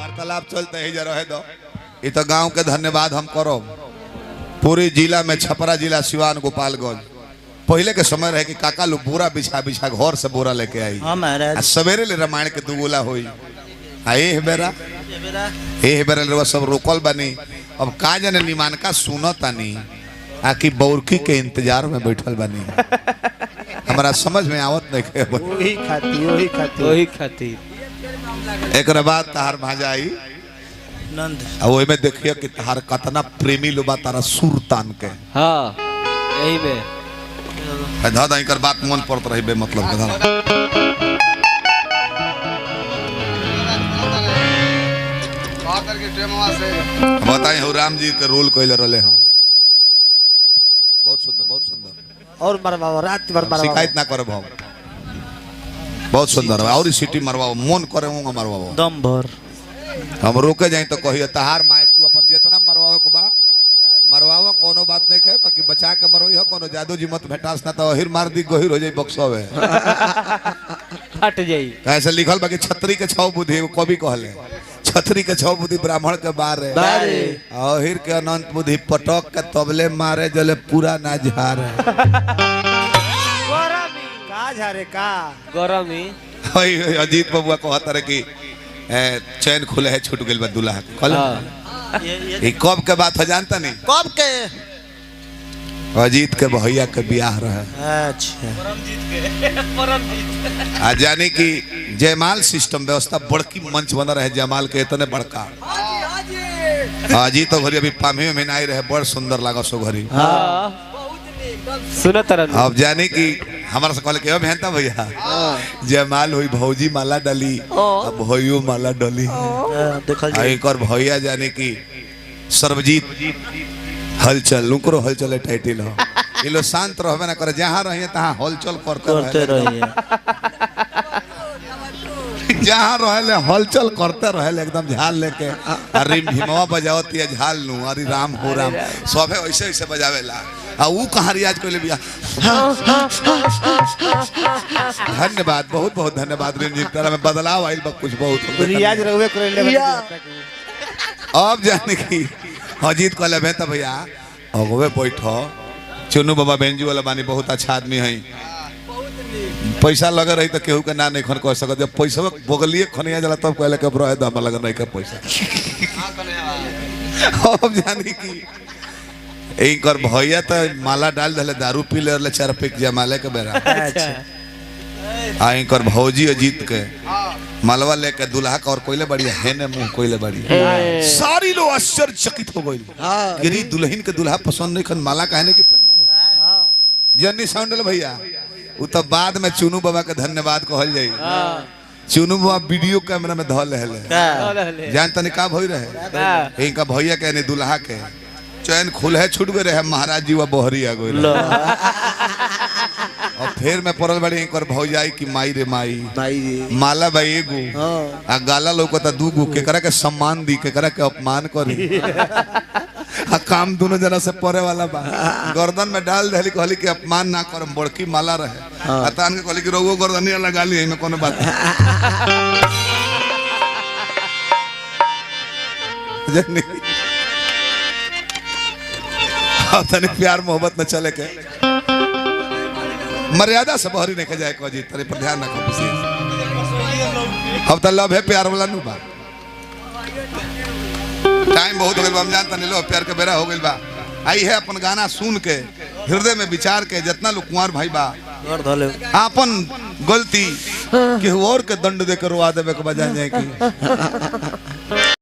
वार्तालाप चलते ही जा रहे दो। ये तो गांव के धन्यवाद हम करो। पूरी जिला में छपरा जिला सिवान गोपालगंज पहले के समय रहे कि काका लोग बोरा बिछा बिछा घर से बोरा लेके आई सवेरे ले रामायण के दुगुला हुई बेरा सब रोकल बनी। अब का जाने निमान का सुनत आनी आकि बौरकी के इंतजार में बैठल बनी। हमारा समझ में आवत नहीं वही खाती एक बाद तहार भाजा आई नंद वो में देखिए कि तहार कतना प्रेमी लोबा तारा सुर तान के। हाँ यही में दादा इनकर बात मन पड़त रही बे मतलब के बताए हो राम जी के रोल कोइले रहले हम बहुत सुंदर और मरवाओ रात भर मरवाओ शिकायत ना करब हम बहुत सुंदर और सीटी मरवाओ मन करे हूं मरवाओ दम भर हम रोके जाए तो कहिए तहार माइक तू अपन जितना मरवाओ के बा मरवाओ कोनो बात नहीं है बाकी बचा के मरोई हो कोनो जादू जी मत भेटास ना तो अहिर मार दी गहिर हो जाई बक्सवे फट जाई ऐसे लिखल बाकी छतरी के 6 बुद्धि कवि कहले छतरी के 6 बुद्धि ब्राह्मण के बारे अहिर के अनंत बुद्धि पटक के तबले मारे जले पूरा ना झारे का झारे का गरमी अजीत बबुआ कहत रहे कि चैन खुले है छूट गइल बा दूल्हा कल ये कब के बात है जानता नहीं कब के अजीत के भैया के ब्याह रहे। अच्छा आज जाने की जयमाल सिस्टम व्यवस्था बड़की मंच बना रहे जयमाल के इतने बड़का अजीत तो घरी अभी पामे में नहीं रहे बड़ सुंदर लगा सो घरी सुनत रह अब जाने की हमारा से कहले के भेंता भैया जयमाल हुई भौजी माला डाली अब भैयो माला डाली देखल एक और भैया जाने की सर्वजीत हलचल लुकरो हलचल टाइटिल हो ये लो शांत रहबे ना करे जहां रहिए तहां हलचल करते रहिए जहां रहले हलचल करते रहले एकदम झाल लेके अरे भीमवा बजावती है झाल नु अरे राम हो राम सबे ऐसे ऐसे बजावेला आ ऊ कहां रियाज कइले बिया। धन्यवाद बहुत बहुत धन्यवाद रंजीत तारा में बदलाव आइल बा कुछ बहुत रियाज रहबे करे अब जाने की अजीत कहले भेंता भैया अगवे बैठो चुनू बाबा बेंजू वाला बानी बहुत अच्छा आदमी है पैसा लगे रही तो केहू के ना नहीं खन कह सकत जब पैसा बगलिए खनिया जला तब कहले के रहे तो हम लगे नहीं कर पैसा अब जानी की एक और भैया तो माला डाल दले दारू पी ले 4 पैक जमाले के बेरा आ एक और भौजी अजीत के मालवा लेके दुल्हा का और कोइले बढ़िया है ने मुंह कोइले बढ़िया सारी लोग आश्चर्यचकित हो गई गिरी दुल्हन के दुल्हा पसंद नहीं खन माला कहने की जन्नी साउंडल भैया उ तो बाद में चुनू बाबा के धन्यवाद कहल जाई चुनू बाबा वीडियो कैमरा में धल रहे जानता नहीं का भई रहे इनका भैया के नहीं दुल्हा के चैन खुले छूट गए रहे महाराज जी वा बहरी आ गई और फिर मैं पड़ल बड़ी एक और भौजाई की माई रे माई माला भाई एगो आ गाला लोकता दूगो केकरा के सम्मान दी केकरा के अपमान करी आ काम दोनों जना से परे वाला बा गर्दन में डाल देली कहली कि अपमान ना करम बड़की माला रहे अतान के कहली कि रोगो गर्दनिया लगा ली में कोनो बात जनी तनी प्यार मोहब्बत न चले के मर्यादा से बहरी नहीं जाए को जी तेरे पर ध्यान रखो विशेष अब तो लव है प्यार वाला नु बा टाइम बहुत हो गइल बा हम जानता नहीं लो प्यार के बेरा हो गइल बा आई है अपन गाना सुन के हृदय में विचार के जितना लोग कुंवर भाई बा अपन गलती के और के दंड दे के रोवा देवे के बजाय जाए की